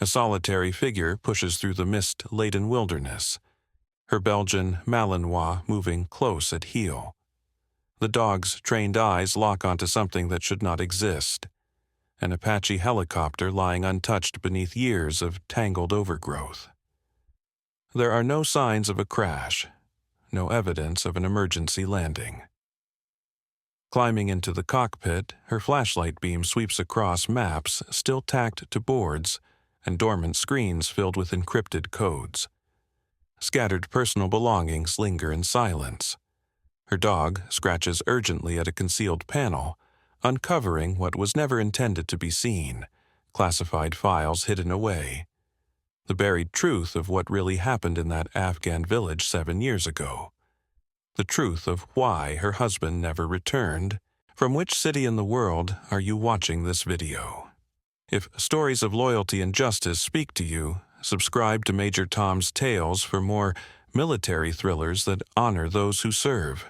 A solitary figure pushes through the mist-laden wilderness, her Belgian Malinois moving close at heel. The dog's trained eyes lock onto something that should not exist, an Apache helicopter lying untouched beneath years of tangled overgrowth. There are no signs of a crash, no evidence of an emergency landing. Climbing into the cockpit, her flashlight beam sweeps across maps still tacked to boards and dormant screens filled with encrypted codes. Scattered personal belongings linger in silence. Her dog scratches urgently at a concealed panel, uncovering what was never intended to be seen, classified files hidden away. The buried truth of what really happened in that Afghan village 7 years ago. The truth of why her husband never returned. From which city in the world are you watching this video? If stories of loyalty and justice speak to you, subscribe to Major Tom's Tales for more military thrillers that honor those who serve.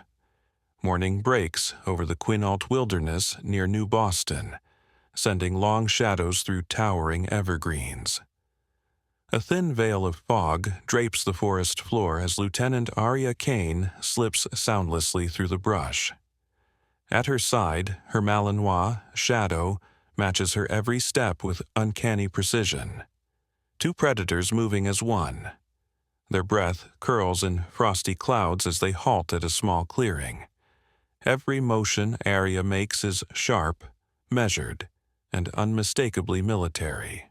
Morning breaks over the Quinault Wilderness near New Boston, sending long shadows through towering evergreens. A thin veil of fog drapes the forest floor as Lieutenant Arya Kane slips soundlessly through the brush. At her side, her Malinois, Shadow, matches her every step with uncanny precision. Two predators moving as one. Their breath curls in frosty clouds as they halt at a small clearing. Every motion Arya makes is sharp, measured, and unmistakably military.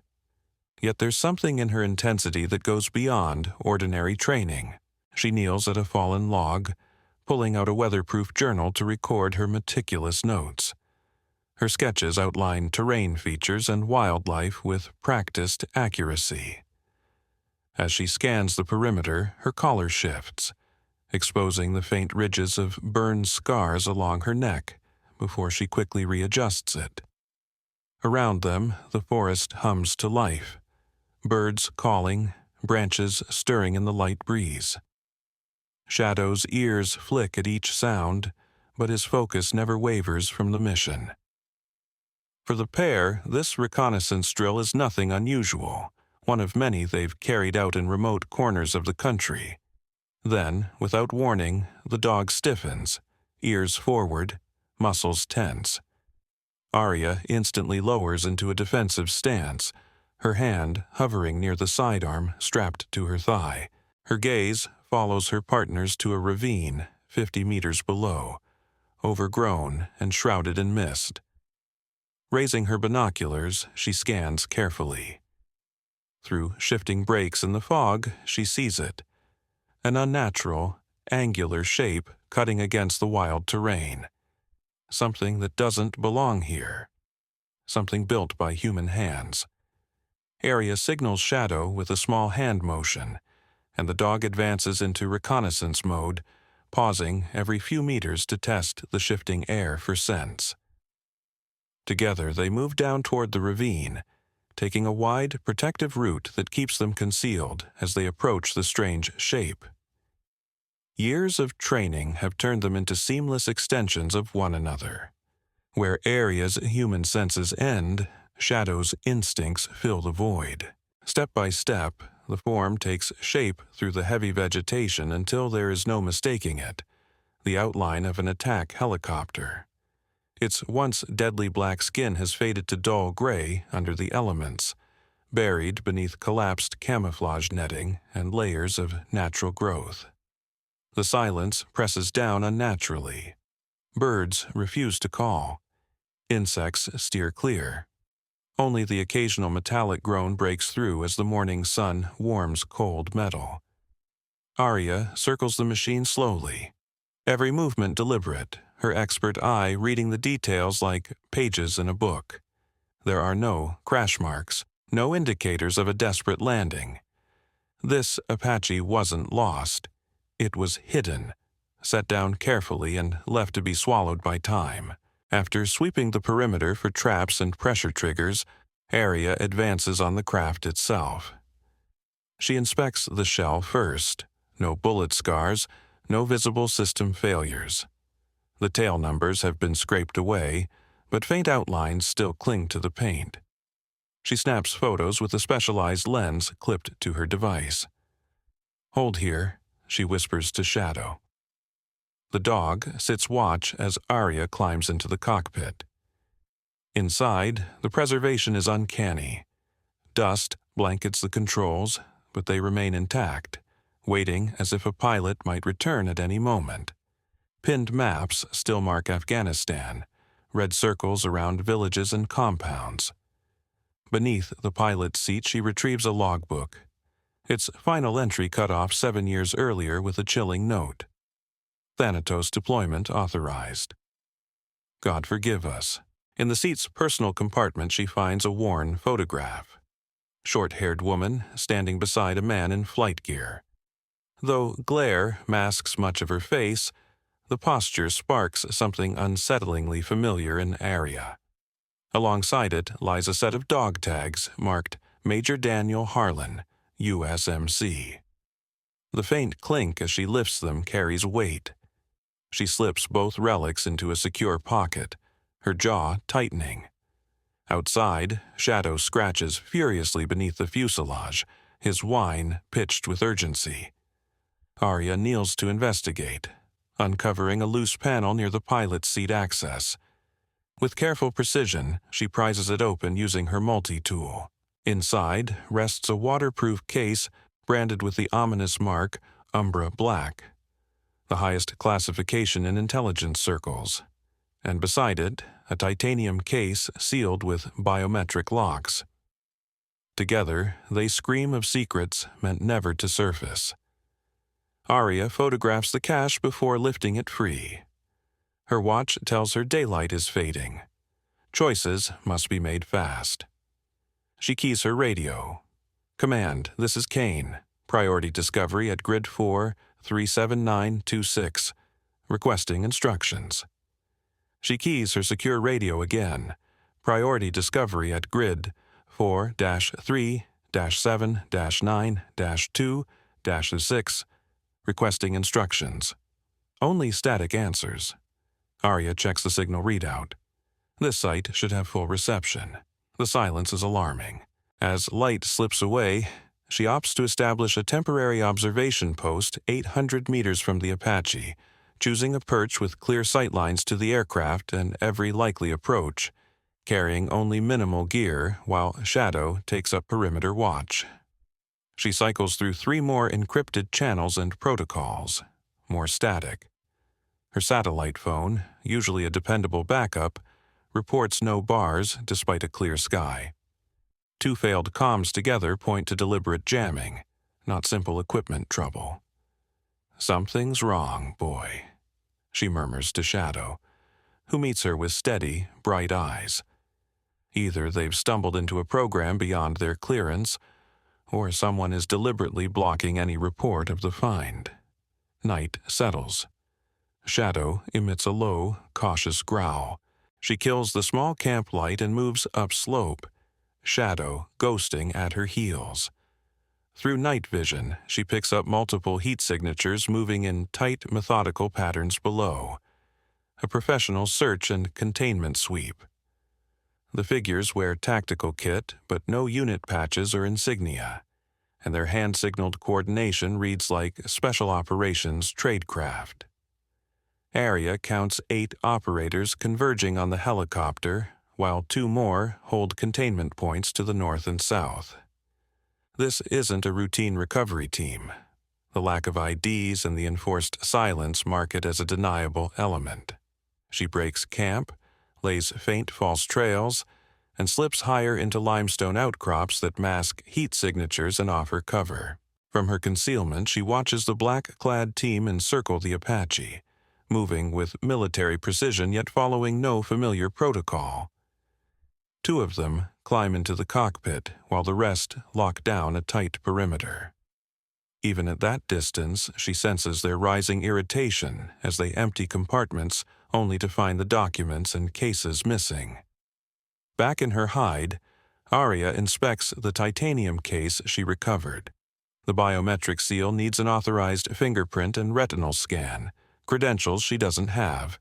Yet there's something in her intensity that goes beyond ordinary training. She kneels at a fallen log, pulling out a weatherproof journal to record her meticulous notes. Her sketches outline terrain features and wildlife with practiced accuracy. As she scans the perimeter, her collar shifts, exposing the faint ridges of burned scars along her neck before she quickly readjusts it. Around them, the forest hums to life. Birds calling, branches stirring in the light breeze. Shadow's ears flick at each sound, but his focus never wavers from the mission. For the pair, this reconnaissance drill is nothing unusual, one of many they've carried out in remote corners of the country. Then, without warning, the dog stiffens, ears forward, muscles tense. Arya instantly lowers into a defensive stance, her hand hovering near the sidearm strapped to her thigh. Her gaze follows her partner's to a ravine 50 meters below, overgrown and shrouded in mist. Raising her binoculars, she scans carefully. Through shifting breaks in the fog, she sees it. An unnatural, angular shape cutting against the wild terrain. Something that doesn't belong here. Something built by human hands. Arya signals Shadow with a small hand motion, and the dog advances into reconnaissance mode, pausing every few meters to test the shifting air for scents. Together they move down toward the ravine, taking a wide, protective route that keeps them concealed as they approach the strange shape. Years of training have turned them into seamless extensions of one another. Where Arya's human senses end, Shadow's instincts fill the void. Step by step, the form takes shape through the heavy vegetation until there is no mistaking it, the outline of an attack helicopter. Its once deadly black skin has faded to dull gray under the elements, buried beneath collapsed camouflage netting and layers of natural growth. The silence presses down unnaturally. Birds refuse to call. Insects steer clear. Only the occasional metallic groan breaks through as the morning sun warms cold metal. Arya circles the machine slowly, every movement deliberate, her expert eye reading the details like pages in a book. There are no crash marks, no indicators of a desperate landing. This Apache wasn't lost. It was hidden, set down carefully and left to be swallowed by time. After sweeping the perimeter for traps and pressure triggers, Arya advances on the craft itself. She inspects the shell first. No bullet scars, no visible system failures. The tail numbers have been scraped away, but faint outlines still cling to the paint. She snaps photos with a specialized lens clipped to her device. "Hold here," she whispers to Shadow. The dog sits watch as Arya climbs into the cockpit. Inside, the preservation is uncanny. Dust blankets the controls, but they remain intact, waiting as if a pilot might return at any moment. Pinned maps still mark Afghanistan, red circles around villages and compounds. Beneath the pilot's seat, she retrieves a logbook. Its final entry cut off 7 years earlier with a chilling note. Thanatos deployment authorized. God forgive us. In the seat's personal compartment, she finds a worn photograph. Short-haired woman standing beside a man in flight gear. Though glare masks much of her face, the posture sparks something unsettlingly familiar in Arya. Alongside it lies a set of dog tags marked Major Daniel Harlan, USMC. The faint clink as she lifts them carries weight. She slips both relics into a secure pocket, her jaw tightening. Outside, Shadow scratches furiously beneath the fuselage, his whine pitched with urgency. Arya kneels to investigate, uncovering a loose panel near the pilot's seat access. With careful precision, she prizes it open using her multi-tool. Inside rests a waterproof case branded with the ominous mark Umbra Black, the highest classification in intelligence circles, and beside it, a titanium case sealed with biometric locks. Together, they scream of secrets meant never to surface. Arya photographs the cache before lifting it free. Her watch tells her daylight is fading. Choices must be made fast. She keys her radio. "Command, this is Kane. Priority discovery at grid 4, 37926. Requesting instructions." She keys her secure radio again. "Priority discovery at grid 4-3-7-9-2-6. Requesting instructions." Only static answers. Arya checks the signal readout. This site should have full reception. The silence is alarming. As light slips away, she opts to establish a temporary observation post 800 meters from the Apache, choosing a perch with clear sightlines to the aircraft and every likely approach, carrying only minimal gear while Shadow takes up perimeter watch. She cycles through 3 more encrypted channels and protocols, more static. Her satellite phone, usually a dependable backup, reports no bars despite a clear sky. 2 failed comms together point to deliberate jamming, not simple equipment trouble. "Something's wrong, boy," she murmurs to Shadow, who meets her with steady, bright eyes. Either they've stumbled into a program beyond their clearance, or someone is deliberately blocking any report of the find. Night settles. Shadow emits a low, cautious growl. She kills the small camp light and moves upslope, Shadow ghosting at her heels. Through night vision, she picks up multiple heat signatures moving in tight, methodical patterns below. A professional search and containment sweep. The figures wear tactical kit, but no unit patches or insignia, and their hand-signaled coordination reads like special operations tradecraft. Arya counts 8 operators converging on the helicopter, while 2 more hold containment points to the north and south. This isn't a routine recovery team. The lack of IDs and the enforced silence mark it as a deniable element. She breaks camp, lays faint false trails, and slips higher into limestone outcrops that mask heat signatures and offer cover. From her concealment, she watches the black-clad team encircle the Apache, moving with military precision yet following no familiar protocol. 2 of them climb into the cockpit, while the rest lock down a tight perimeter. Even at that distance, she senses their rising irritation as they empty compartments only to find the documents and cases missing. Back in her hide, Arya inspects the titanium case she recovered. The biometric seal needs an authorized fingerprint and retinal scan, credentials she doesn't have.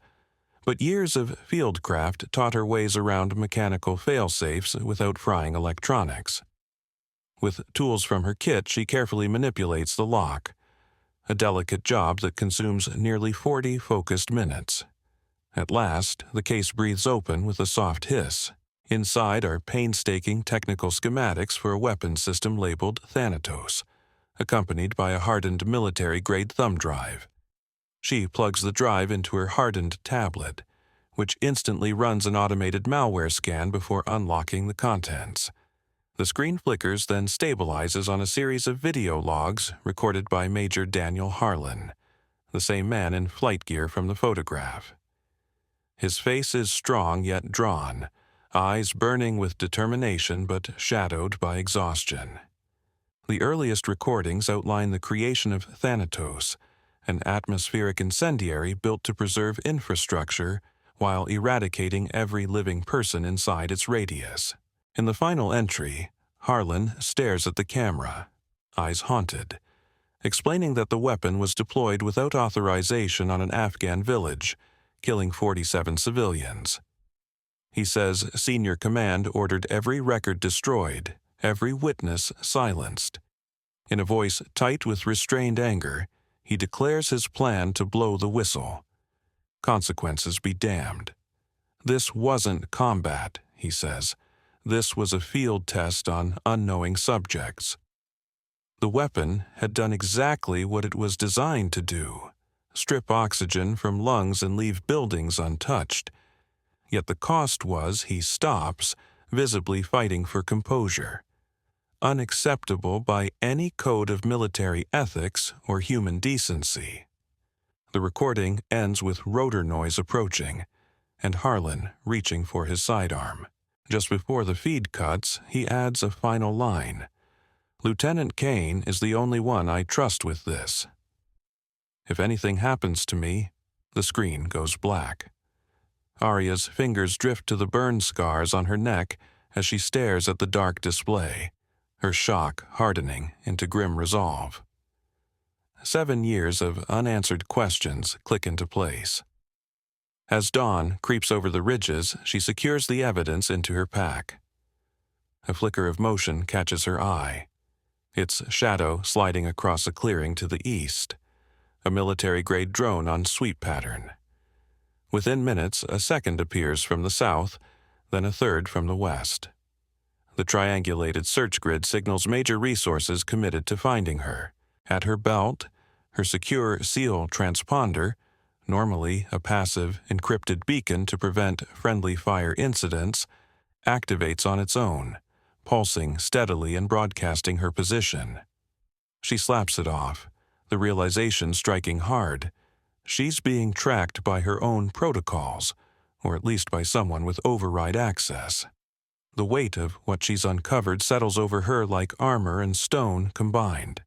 But years of fieldcraft taught her ways around mechanical fail-safes without frying electronics. With tools from her kit, she carefully manipulates the lock, a delicate job that consumes nearly 40 focused minutes. At last, the case breathes open with a soft hiss. Inside are painstaking technical schematics for a weapons system labeled Thanatos, accompanied by a hardened military-grade thumb drive. She plugs the drive into her hardened tablet, which instantly runs an automated malware scan before unlocking the contents. The screen flickers, then stabilizes on a series of video logs recorded by Major Daniel Harlan, the same man in flight gear from the photograph. His face is strong yet drawn, eyes burning with determination but shadowed by exhaustion. The earliest recordings outline the creation of Thanatos, an atmospheric incendiary built to preserve infrastructure while eradicating every living person inside its radius. In the final entry, Harlan stares at the camera, eyes haunted, explaining that the weapon was deployed without authorization on an Afghan village, killing 47 civilians. He says senior command ordered every record destroyed, every witness silenced. In a voice tight with restrained anger, he declares his plan to blow the whistle. Consequences be damned. This wasn't combat, he says. This was a field test on unknowing subjects. The weapon had done exactly what it was designed to do: strip oxygen from lungs and leave buildings untouched. Yet the cost was he stops, visibly fighting for composure. Unacceptable by any code of military ethics or human decency. The recording ends with rotor noise approaching, and Harlan reaching for his sidearm. Just before the feed cuts, he adds a final line. Lieutenant Kane is the only one I trust with this. If anything happens to me, the screen goes black. Arya's fingers drift to the burn scars on her neck as she stares at the dark display, her shock hardening into grim resolve. 7 years of unanswered questions click into place. As dawn creeps over the ridges, she secures the evidence into her pack. A flicker of motion catches her eye, its shadow sliding across a clearing to the east, a military-grade drone on sweep pattern. Within minutes, a second appears from the south, then a third from the west. The triangulated search grid signals major resources committed to finding her. At her belt, her secure SEAL transponder, normally a passive, encrypted beacon to prevent friendly fire incidents, activates on its own, pulsing steadily and broadcasting her position. She slaps it off, the realization striking hard. She's being tracked by her own protocols, or at least by someone with override access. The weight of what she's uncovered settles over her like armor and stone combined.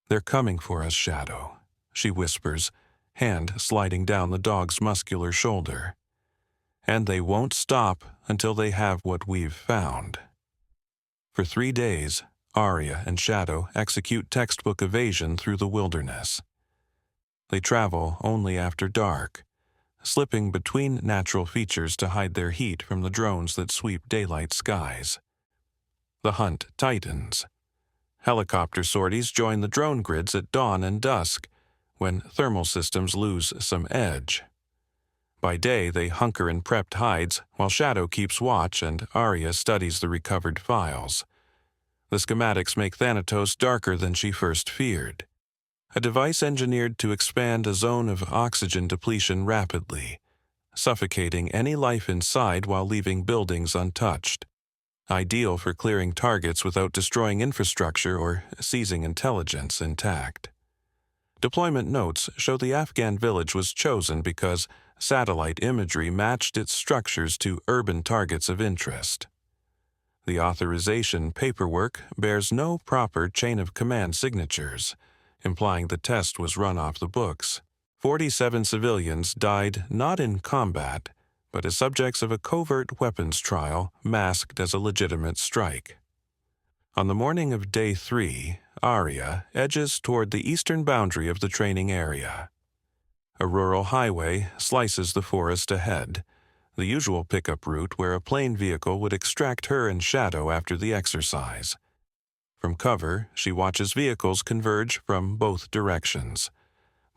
"They're coming for us, Shadow," she whispers, hand sliding down the dog's muscular shoulder. "And they won't stop until they have what we've found." For 3 days, Arya and Shadow execute textbook evasion through the wilderness. They travel only after dark, slipping between natural features to hide their heat from the drones that sweep daylight skies. The hunt tightens. Helicopter sorties join the drone grids at dawn and dusk, when thermal systems lose some edge. By day, they hunker in prepped hides, while Shadow keeps watch and Arya studies the recovered files. The schematics make Thanatos darker than she first feared. A device engineered to expand a zone of oxygen depletion rapidly, suffocating any life inside while leaving buildings untouched. Ideal for clearing targets without destroying infrastructure or seizing intelligence intact. Deployment notes show the Afghan village was chosen because satellite imagery matched its structures to urban targets of interest. The authorization paperwork bears no proper chain of command signatures, implying the test was run off the books. 47 civilians died not in combat, but as subjects of a covert weapons trial masked as a legitimate strike. On the morning of Day 3, Arya edges toward the eastern boundary of the training area. A rural highway slices the forest ahead, the usual pickup route where a plane vehicle would extract her and Shadow after the exercise. From cover, she watches vehicles converge from both directions.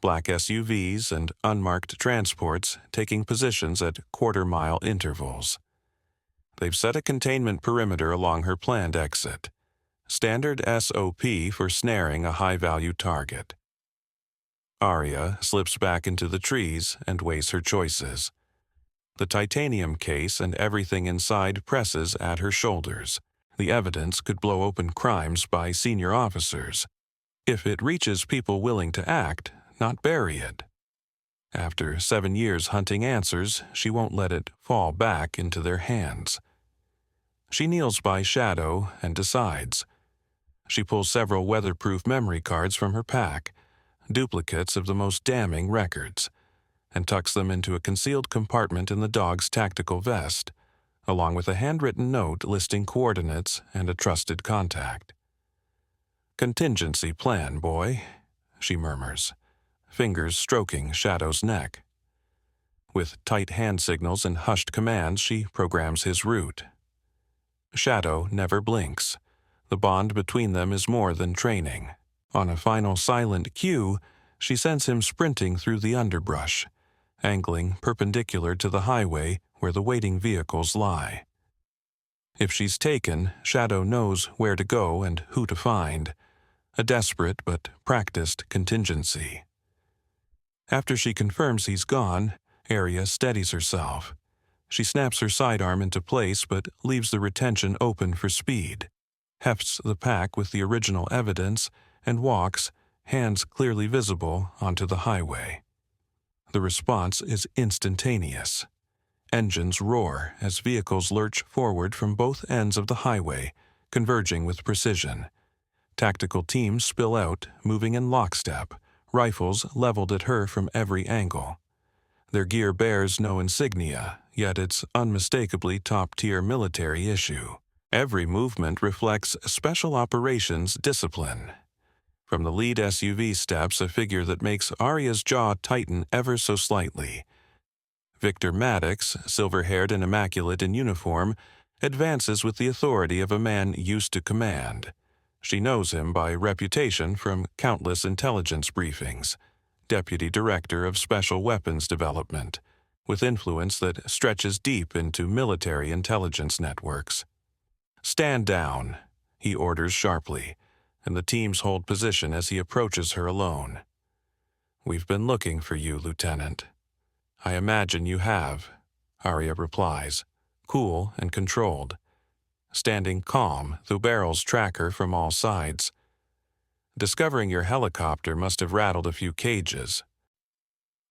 Black SUVs and unmarked transports taking positions at quarter-mile intervals. They've set a containment perimeter along her planned exit. Standard SOP for snaring a high-value target. Arya slips back into the trees and weighs her choices. The titanium case and everything inside presses at her shoulders. The evidence could blow open crimes by senior officers. If it reaches people willing to act, not bury it. After 7 years hunting answers, she won't let it fall back into their hands. She kneels by Shadow and decides. She pulls several weatherproof memory cards from her pack, duplicates of the most damning records, and tucks them into a concealed compartment in the dog's tactical vest, along with a handwritten note listing coordinates and a trusted contact. "Contingency plan, boy," she murmurs, fingers stroking Shadow's neck. With tight hand signals and hushed commands, she programs his route. Shadow never blinks. The bond between them is more than training. On a final silent cue, she sends him sprinting through the underbrush, angling perpendicular to the highway where the waiting vehicles lie. If she's taken, Shadow knows where to go and who to find. A desperate but practiced contingency. After she confirms he's gone, Arya steadies herself. She snaps her sidearm into place but leaves the retention open for speed, hefts the pack with the original evidence, and walks, hands clearly visible, onto the highway. The response is instantaneous. Engines roar as vehicles lurch forward from both ends of the highway, converging with precision. Tactical teams spill out, moving in lockstep, rifles leveled at her from every angle. Their gear bears no insignia, yet it's unmistakably top-tier military issue. Every movement reflects special operations discipline. From the lead SUV steps a figure that makes Arya's jaw tighten ever so slightly. Victor Maddox, silver-haired and immaculate in uniform, advances with the authority of a man used to command. She knows him by reputation from countless intelligence briefings. Deputy Director of Special Weapons Development, with influence that stretches deep into military intelligence networks. "Stand down," he orders sharply, and the teams hold position as he approaches her alone. "We've been looking for you, Lieutenant." "I imagine you have," Arya replies, cool and controlled, standing calm though barrels track her from all sides. "Discovering your helicopter must have rattled a few cages."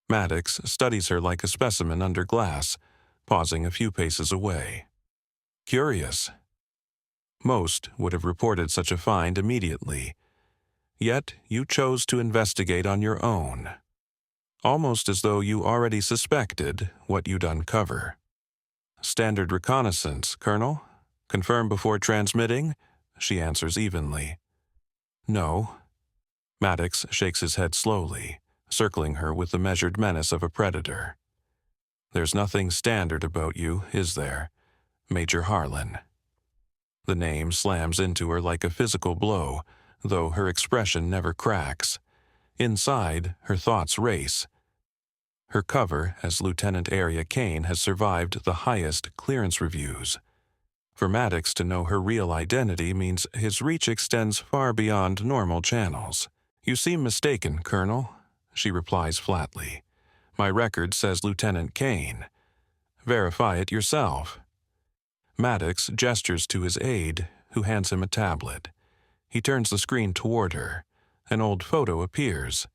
Maddox studies her like a specimen under glass, pausing a few paces away. "Curious." Most would have reported such a find immediately. Yet you chose to investigate on your own. Almost as though you already suspected what you'd uncover. "Standard reconnaissance, Colonel? Confirm before transmitting?" She answers evenly. "No." Maddox shakes his head slowly, circling her with the measured menace of a predator. "There's nothing standard about you, is there, Major Harlan?" The name slams into her like a physical blow, though her expression never cracks. Inside, her thoughts race. Her cover as Lieutenant Arya Kane has survived the highest clearance reviews. For Maddox to know her real identity means his reach extends far beyond normal channels. "You seem mistaken, Colonel," she replies flatly. "My record says Lieutenant Kane. Verify it yourself." Maddox gestures to his aide, who hands him a tablet. He turns the screen toward her. An old photo appears.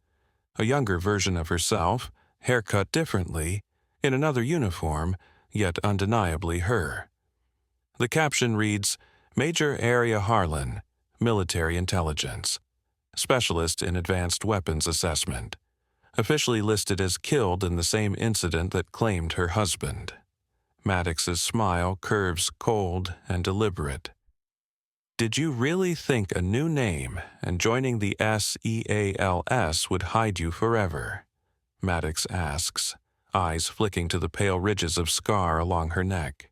A younger version of herself, haircut differently, in another uniform, yet undeniably her. The caption reads, "Major Arya Harlan, Military Intelligence, Specialist in Advanced Weapons Assessment, officially listed as killed in the same incident that claimed her husband." Maddox's smile curves cold and deliberate. "Did you really think a new name and joining the SEALS would hide you forever?" Maddox asks, eyes flicking to the pale ridges of scar along her neck.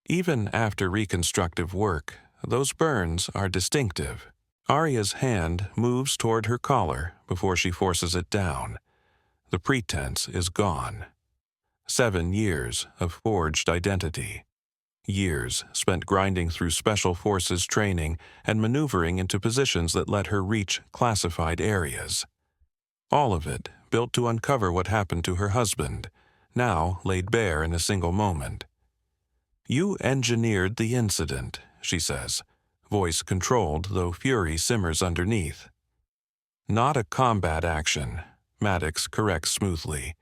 Even after reconstructive work, those burns are distinctive. Arya's hand moves toward her collar before she forces it down. The pretense is gone. 7 years of forged identity. Years spent grinding through special forces training and maneuvering into positions that let her reach classified areas. All of it built to uncover what happened to her husband, now laid bare in a single moment. "You engineered the incident," she says, voice controlled though fury simmers underneath. "Not a combat action," Maddox corrects smoothly.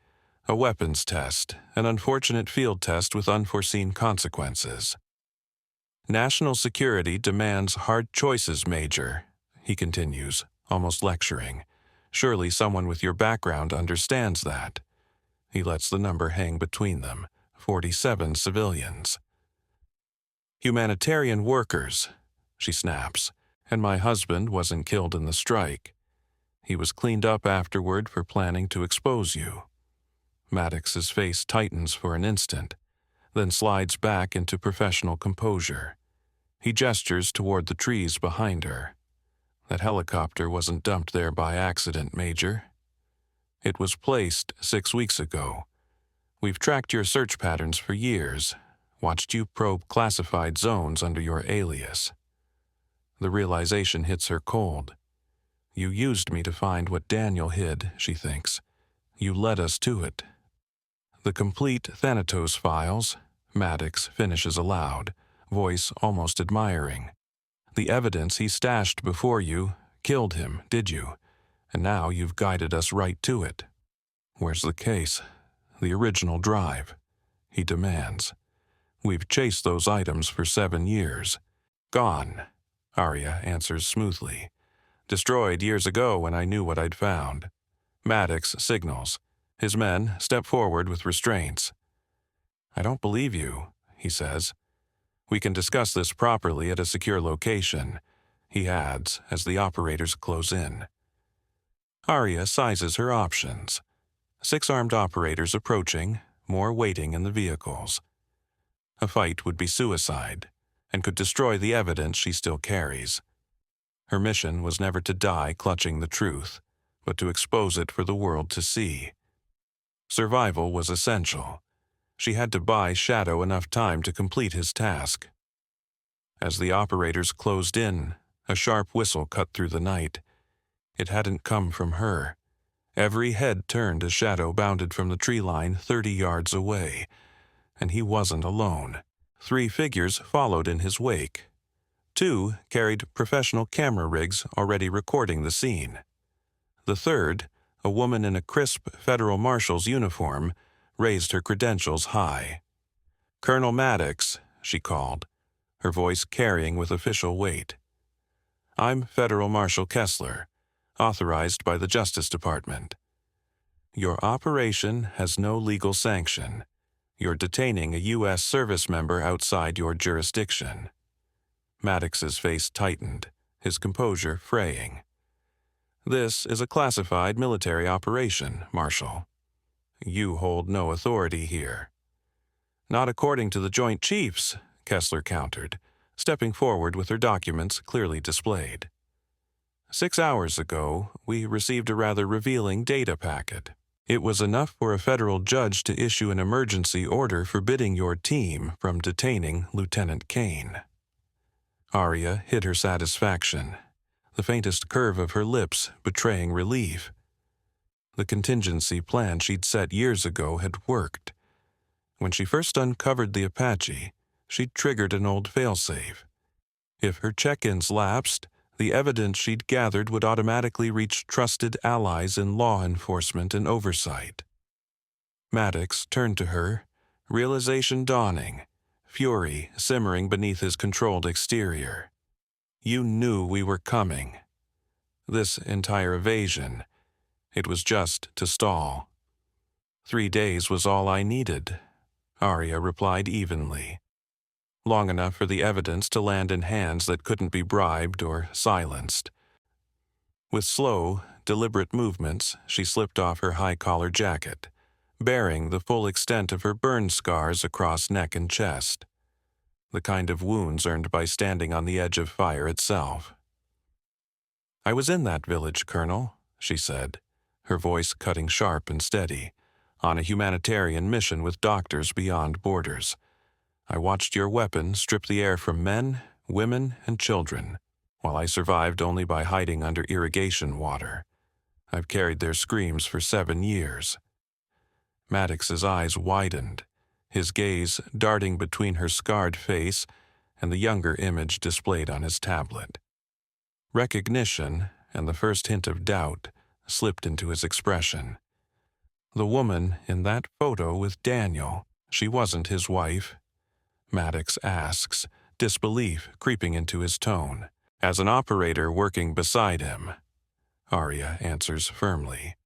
"A weapons test, an unfortunate field test with unforeseen consequences." "National security demands hard choices, Major," he continues, almost lecturing. "Surely someone with your background understands that." He lets the number hang between them, 47 civilians. "Humanitarian workers," she snaps, "and my husband wasn't killed in the strike. He was cleaned up afterward for planning to expose you." Maddox's face tightens for an instant, then slides back into professional composure. He gestures toward the trees behind her. "That helicopter wasn't dumped there by accident, Major. It was placed 6 weeks ago. We've tracked your search patterns for years, watched you probe classified zones under your alias." The realization hits her cold. "You used me to find what Daniel hid," she thinks. "You led us to it." "The complete Thanatos files," Maddox finishes aloud, voice almost admiring. "The evidence he stashed before you killed him, did you? And now you've guided us right to it." "Where's the case? The original drive?" he demands. "We've chased those items for 7 years. Gone," Arya answers smoothly. "Destroyed years ago when I knew what I'd found." Maddox signals. His men step forward with restraints. "I don't believe you," he says. "We can discuss this properly at a secure location," he adds as the operators close in. Arya sizes her options. 6 armed operators approaching, more waiting in the vehicles. A fight would be suicide, and could destroy the evidence she still carries. Her mission was never to die clutching the truth, but to expose it for the world to see. Survival was essential. She had to buy Shadow enough time to complete his task. As the operators closed in, a sharp whistle cut through the night. It hadn't come from her. Every head turned as Shadow bounded from the tree line 30 yards away. And he wasn't alone. 3 figures followed in his wake. 2 carried professional camera rigs already recording the scene. The third, a woman in a crisp federal marshal's uniform, raised her credentials high. "Colonel Maddox," she called, her voice carrying with official weight. "I'm Federal Marshal Kessler, authorized by the Justice Department. Your operation has no legal sanction. You're detaining a U.S. service member outside your jurisdiction." Maddox's face tightened, his composure fraying. "This is a classified military operation, Marshal. You hold no authority here." "Not according to the Joint Chiefs," Kessler countered, stepping forward with her documents clearly displayed. 6 hours ago, we received a rather revealing data packet. It was enough for a federal judge to issue an emergency order forbidding your team from detaining Lieutenant Kane." Arya hid her satisfaction, the faintest curve of her lips betraying relief. The contingency plan she'd set years ago had worked. When she first uncovered the Apache, she'd triggered an old failsafe. If her check-ins lapsed, the evidence she'd gathered would automatically reach trusted allies in law enforcement and oversight. Maddox turned to her, realization dawning, fury simmering beneath his controlled exterior. "You knew we were coming. This entire evasion, it was just to stall." 3 days was all I needed," Arya replied evenly. "Long enough for the evidence to land in hands that couldn't be bribed or silenced." With slow, deliberate movements, she slipped off her high-collar jacket, bearing the full extent of her burn scars across neck and chest, the kind of wounds earned by standing on the edge of fire itself. "I was in that village, Colonel," she said, her voice cutting sharp and steady, "on a humanitarian mission with Doctors Beyond Borders. I watched your weapon strip the air from men, women, and children, while I survived only by hiding under irrigation water. I've carried their screams for 7 years." Maddox's eyes widened, his gaze darting between her scarred face and the younger image displayed on his tablet. Recognition and the first hint of doubt slipped into his expression. The woman in that photo with Daniel, she wasn't his wife? Maddox asks, disbelief creeping into his tone. "As an operator working beside him," Arya answers firmly.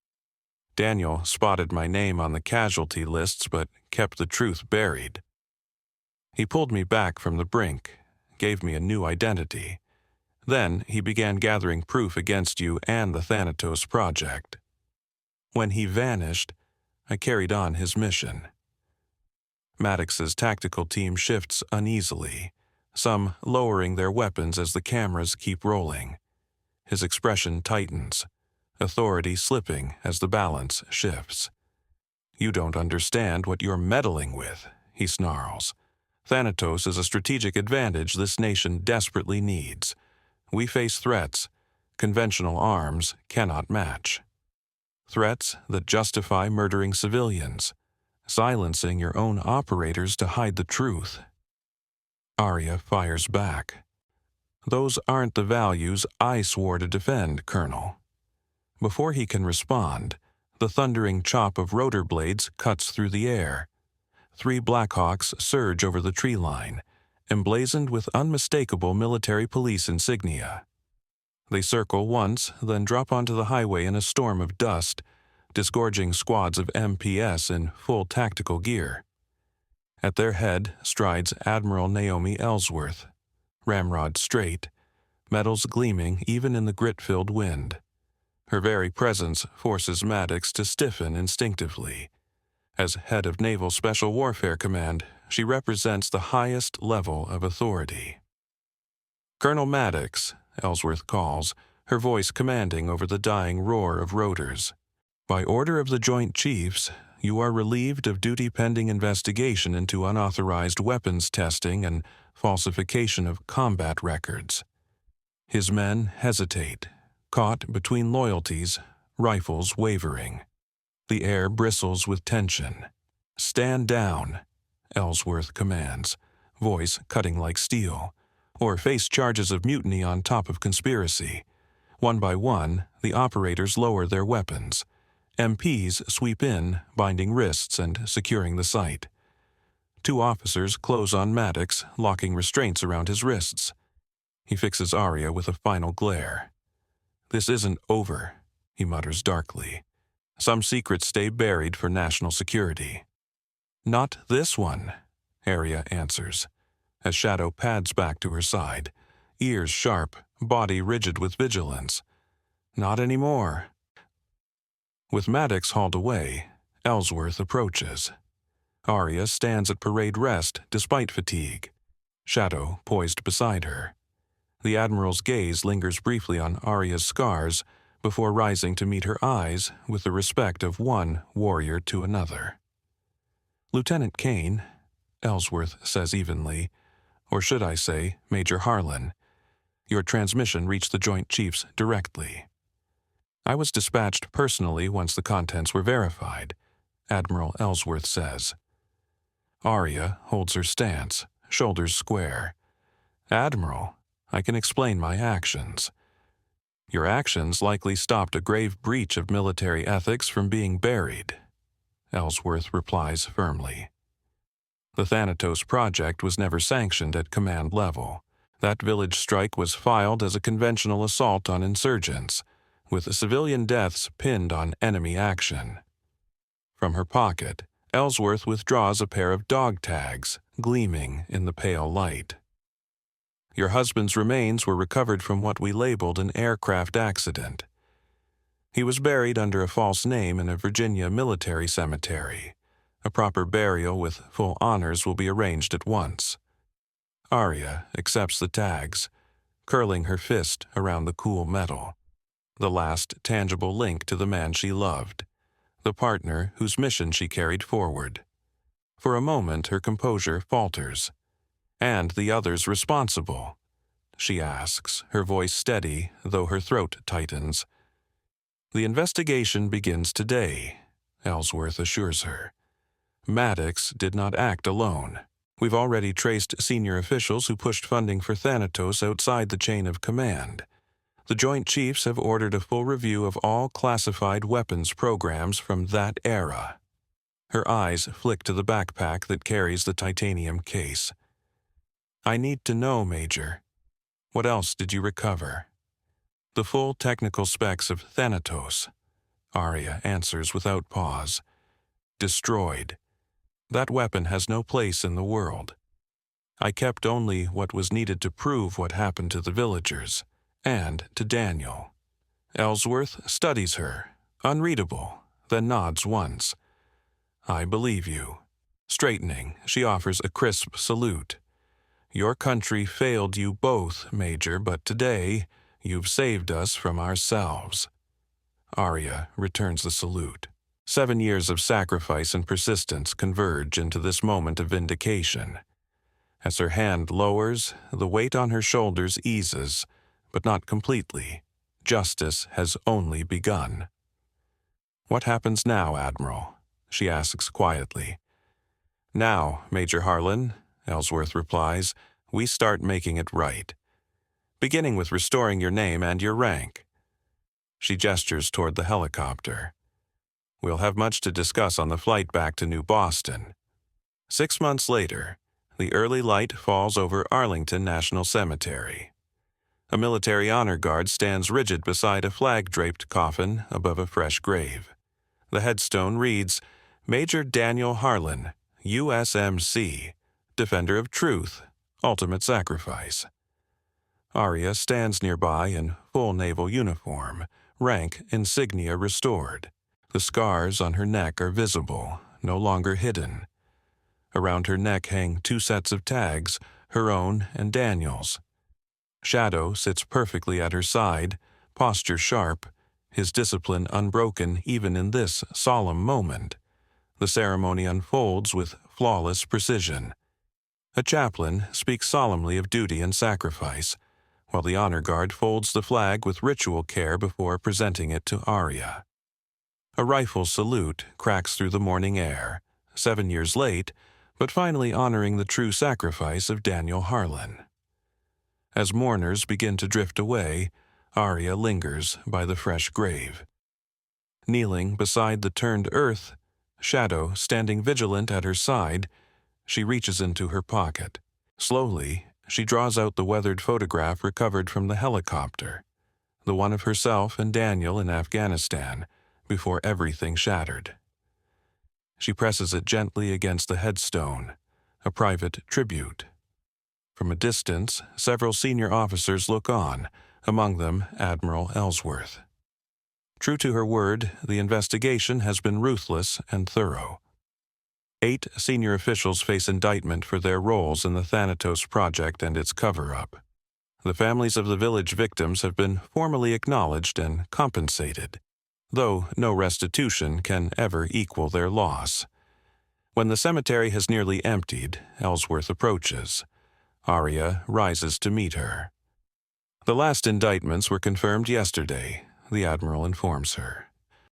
"Daniel spotted my name on the casualty lists but kept the truth buried. He pulled me back from the brink, gave me a new identity. Then he began gathering proof against you and the Thanatos project. When he vanished, I carried on his mission." Maddox's tactical team shifts uneasily, some lowering their weapons as the cameras keep rolling. His expression tightens, authority slipping as the balance shifts. "You don't understand what you're meddling with," he snarls. "Thanatos is a strategic advantage this nation desperately needs. We face threats conventional arms cannot match. Threats that justify murdering civilians, silencing your own operators to hide the truth." Arya fires back. "Those aren't the values I swore to defend, Colonel." Before he can respond, the thundering chop of rotor blades cuts through the air. 3 Blackhawks surge over the tree line, emblazoned with unmistakable military police insignia. They circle once, then drop onto the highway in a storm of dust, disgorging squads of MPS in full tactical gear. At their head strides Admiral Naomi Ellsworth, ramrod straight, metals gleaming even in the grit-filled wind. Her very presence forces Maddox to stiffen instinctively. As head of Naval Special Warfare Command, she represents the highest level of authority. "Colonel Maddox," Ellsworth calls, her voice commanding over the dying roar of rotors. "By order of the Joint Chiefs, you are relieved of duty pending investigation into unauthorized weapons testing and falsification of combat records." His men hesitate, caught between loyalties, rifles wavering. The air bristles with tension. "Stand down," Ellsworth commands, voice cutting like steel, "or face charges of mutiny on top of conspiracy." One by one, the operators lower their weapons. MPs sweep in, binding wrists and securing the site. 2 officers close on Maddox, locking restraints around his wrists. He fixes Arya with a final glare. "This isn't over," he mutters darkly. "Some secrets stay buried for national security." "Not this one," Arya answers, as Shadow pads back to her side, ears sharp, body rigid with vigilance. "Not anymore." With Maddox hauled away, Ellsworth approaches. Arya stands at parade rest despite fatigue, Shadow poised beside her. The Admiral's gaze lingers briefly on Arya's scars before rising to meet her eyes with the respect of one warrior to another. "Lieutenant Kane," Ellsworth says evenly, "or should I say, Major Harlan, your transmission reached the Joint Chiefs directly." "I was dispatched personally once the contents were verified," Admiral Ellsworth says. Arya holds her stance, shoulders square. "Admiral, I can explain my actions." "Your actions likely stopped a grave breach of military ethics from being buried," Ellsworth replies firmly. "The Thanatos project was never sanctioned at command level. That village strike was filed as a conventional assault on insurgents, with civilian deaths pinned on enemy action." From her pocket, Ellsworth withdraws a pair of dog tags, gleaming in the pale light. "Your husband's remains were recovered from what we labeled an aircraft accident. He was buried under a false name in a Virginia military cemetery. A proper burial with full honors will be arranged at once. Arya accepts the tags, curling her fist around the cool metal. The last tangible link to the man she loved, the partner whose mission she carried forward. For a moment her composure falters. "And the others responsible?" she asks, her voice steady, though her throat tightens. "The investigation begins today," Ellsworth assures her. "Maddox did not act alone. We've already traced senior officials who pushed funding for Thanatos outside the chain of command. The Joint Chiefs have ordered a full review of all classified weapons programs from that era." Her eyes flick to the backpack that carries the titanium case. "I need to know, Major. What else did you recover?" "The full technical specs of Thanatos," Arya answers without pause. "Destroyed. That weapon has no place in the world. I kept only what was needed to prove what happened to the villagers, and to Daniel." Ellsworth studies her, unreadable, then nods once. "I believe you." Straightening, she offers a crisp salute. "Your country failed you both, Major, but today you've saved us from ourselves." Arya returns the salute. 7 years of sacrifice and persistence converge into this moment of vindication. As her hand lowers, the weight on her shoulders eases, but not completely. Justice has only begun. "What happens now, Admiral?" she asks quietly. "Now, Major Harlan," Ellsworth replies, "we start making it right. Beginning with restoring your name and your rank." She gestures toward the helicopter. "We'll have much to discuss on the flight back to New Boston." 6 months later, the early light falls over Arlington National Cemetery. A military honor guard stands rigid beside a flag-draped coffin above a fresh grave. The headstone reads, "Major Daniel Harlan, USMC, Defender of Truth, Ultimate Sacrifice." Arya stands nearby in full naval uniform, rank insignia restored. The scars on her neck are visible, no longer hidden. Around her neck hang 2 sets of tags, her own and Daniel's. Shadow sits perfectly at her side, posture sharp, his discipline unbroken even in this solemn moment. The ceremony unfolds with flawless precision. A chaplain speaks solemnly of duty and sacrifice, while the honor guard folds the flag with ritual care before presenting it to Arya. A rifle salute cracks through the morning air, 7 years late, but finally honoring the true sacrifice of Daniel Harlan. As mourners begin to drift away, Arya lingers by the fresh grave. Kneeling beside the turned earth, Shadow standing vigilant at her side, she reaches into her pocket. Slowly, she draws out the weathered photograph recovered from the helicopter, the one of herself and Daniel in Afghanistan, before everything shattered. She presses it gently against the headstone, a private tribute. From a distance, several senior officers look on, among them Admiral Ellsworth. True to her word, the investigation has been ruthless and thorough. 8 senior officials face indictment for their roles in the Thanatos project and its cover-up. The families of the village victims have been formally acknowledged and compensated, though no restitution can ever equal their loss. When the cemetery has nearly emptied, Ellsworth approaches. Arya rises to meet her. "The last indictments were confirmed yesterday," the Admiral informs her.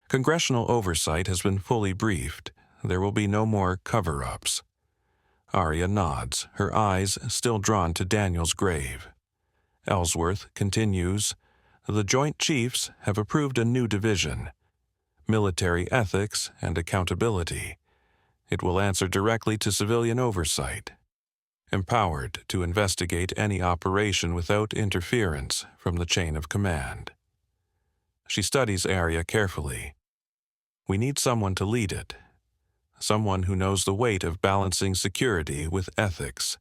"Congressional oversight has been fully briefed. There will be no more cover-ups." Arya nods, her eyes still drawn to Daniel's grave. Ellsworth continues, "The Joint Chiefs have approved a new division, military ethics and accountability. It will answer directly to civilian oversight, empowered to investigate any operation without interference from the chain of command." She studies Arya carefully. "We need someone to lead it, someone who knows the weight of balancing security with ethics,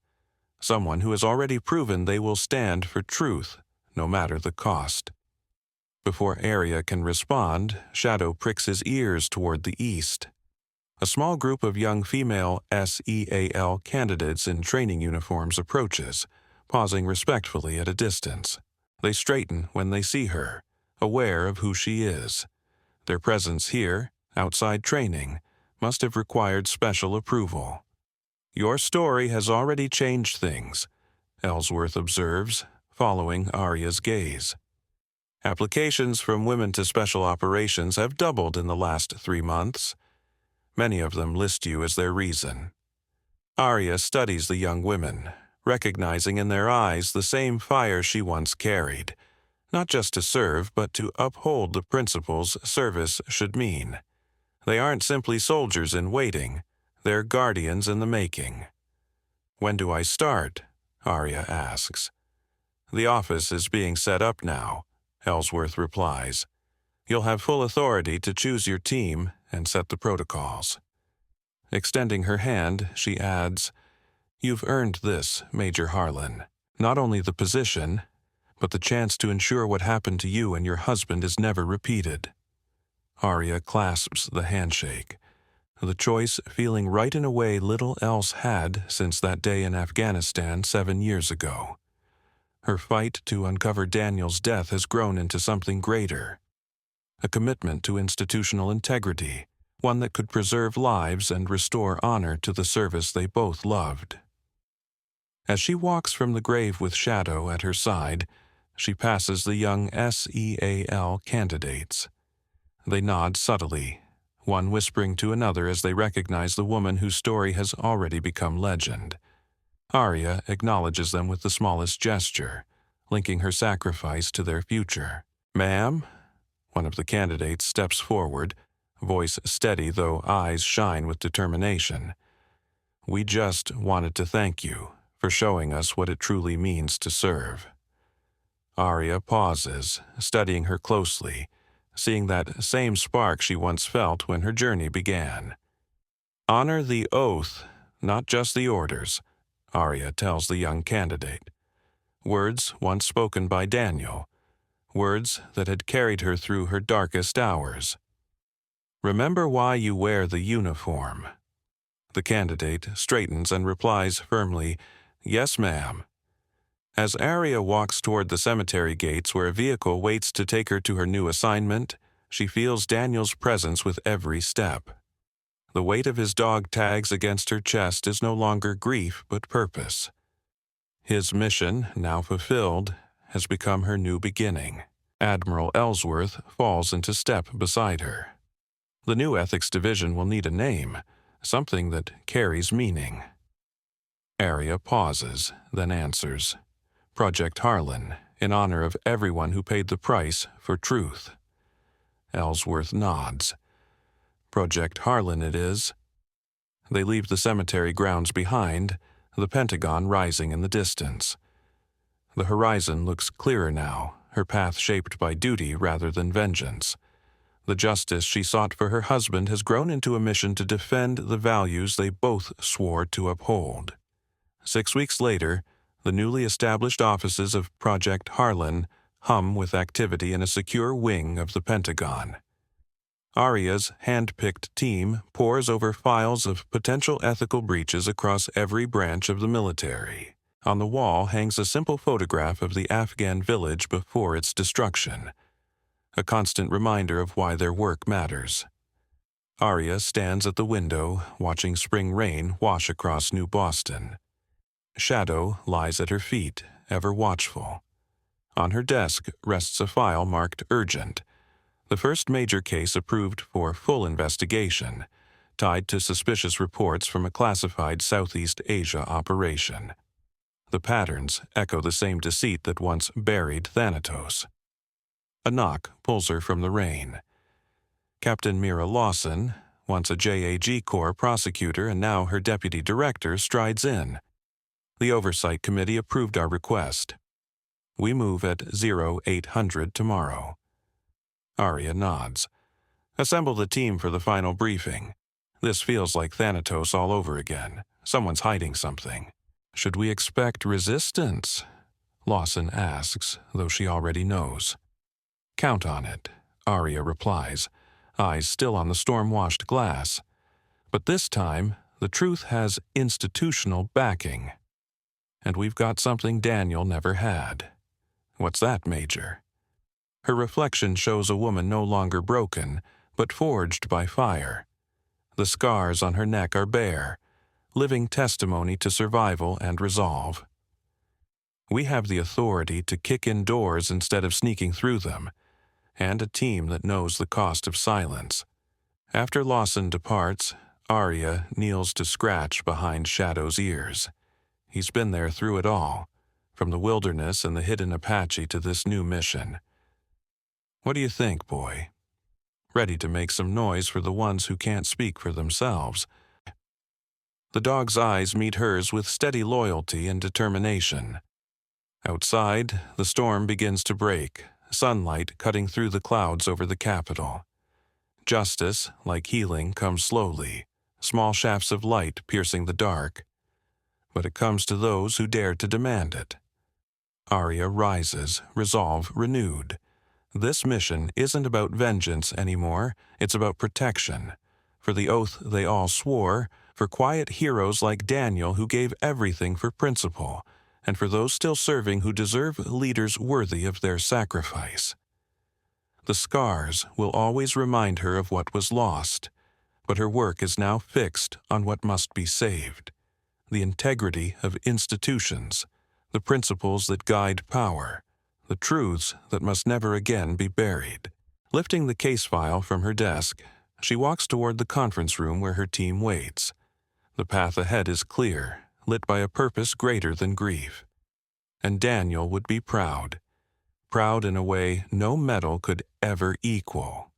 someone who has already proven they will stand for truth, no matter the cost." Before Arya can respond, Shadow pricks his ears toward the east. A small group of young female SEAL candidates in training uniforms approaches, pausing respectfully at a distance. They straighten when they see her, aware of who she is. Their presence here, outside training, must have required special approval. "Your story has already changed things," Ellsworth observes, following Arya's gaze. "Applications from women to special operations have doubled in the last 3 months. Many of them list you as their reason." Arya studies the young women, recognizing in their eyes the same fire she once carried, not just to serve, but to uphold the principles service should mean. They aren't simply soldiers in waiting, they're guardians in the making. "When do I start?" Arya asks. "The office is being set up now," Ellsworth replies. "You'll have full authority to choose your team and set the protocols." Extending her hand, she adds, "You've earned this, Major Harlan. Not only the position, but the chance to ensure what happened to you and your husband is never repeated." Arya clasps the handshake, the choice feeling right in a way little else had since that day in Afghanistan 7 years ago. Her fight to uncover Daniel's death has grown into something greater. A commitment to institutional integrity, one that could preserve lives and restore honor to the service they both loved. As she walks from the grave with Shadow at her side, she passes the young SEAL candidates. They nod subtly, one whispering to another as they recognize the woman whose story has already become legend. Arya acknowledges them with the smallest gesture, linking her sacrifice to their future. "Ma'am?" One of the candidates steps forward, voice steady though eyes shine with determination. "We just wanted to thank you for showing us what it truly means to serve." Arya pauses, studying her closely, seeing that same spark she once felt when her journey began. "Honor the oath, not just the orders," Arya tells the young candidate. Words once spoken by Daniel, words that had carried her through her darkest hours. "Remember why you wear the uniform." The candidate straightens and replies firmly, "Yes, ma'am." As Arya walks toward the cemetery gates where a vehicle waits to take her to her new assignment, she feels Daniel's presence with every step. The weight of his dog tags against her chest is no longer grief but purpose. His mission, now fulfilled, has become her new beginning. Admiral Ellsworth falls into step beside her. The new ethics division will need a name, something that carries meaning. Arya pauses, then answers, "Project Harlan, in honor of everyone who paid the price for truth." Ellsworth nods. "Project Harlan it is." They leave the cemetery grounds behind, the Pentagon rising in the distance. The horizon looks clearer now, her path shaped by duty rather than vengeance. The justice she sought for her husband has grown into a mission to defend the values they both swore to uphold. 6 weeks later, the newly established offices of Project Harlan hum with activity in a secure wing of the Pentagon. Arya's hand-picked team pores over files of potential ethical breaches across every branch of the military. On the wall hangs a simple photograph of the Afghan village before its destruction, a constant reminder of why their work matters. Arya stands at the window, watching spring rain wash across New Boston. Shadow lies at her feet, ever watchful. On her desk rests a file marked urgent, the first major case approved for full investigation, tied to suspicious reports from a classified Southeast Asia operation. The patterns echo the same deceit that once buried Thanatos. A knock pulls her from the rain. Captain Mira Lawson, once a JAG Corps prosecutor and now her deputy director, strides in. "The Oversight Committee approved our request. We move at 0800 tomorrow." Arya nods. "Assemble the team for the final briefing. This feels like Thanatos all over again. Someone's hiding something." "Should we expect resistance?" Lawson asks, though she already knows. Count on it, Arya replies, eyes still on the storm-washed glass. But this time, the truth has institutional backing. And we've got something Daniel never had. What's that, Major? Her reflection shows a woman no longer broken, but forged by fire. The scars on her neck are bare, living testimony to survival and resolve. We have the authority to kick in doors instead of sneaking through them, and a team that knows the cost of silence. After Lawson departs, Arya kneels to scratch behind Shadow's ears. He's been there through it all, from the wilderness and the hidden Apache to this new mission. What do you think, boy? Ready to make some noise for the ones who can't speak for themselves. The dog's eyes meet hers with steady loyalty and determination. Outside, the storm begins to break, sunlight cutting through the clouds over the capital. Justice, like healing, comes slowly, small shafts of light piercing the dark. But it comes to those who dare to demand it. Arya rises, resolve renewed. This mission isn't about vengeance anymore, it's about protection. For the oath they all swore, for quiet heroes like Daniel who gave everything for principle, and for those still serving who deserve leaders worthy of their sacrifice. The scars will always remind her of what was lost, but her work is now fixed on what must be saved. The integrity of institutions, the principles that guide power, the truths that must never again be buried. Lifting the case file from her desk, she walks toward the conference room where her team waits. The path ahead is clear, lit by a purpose greater than grief. And Daniel would be proud in a way no medal could ever equal.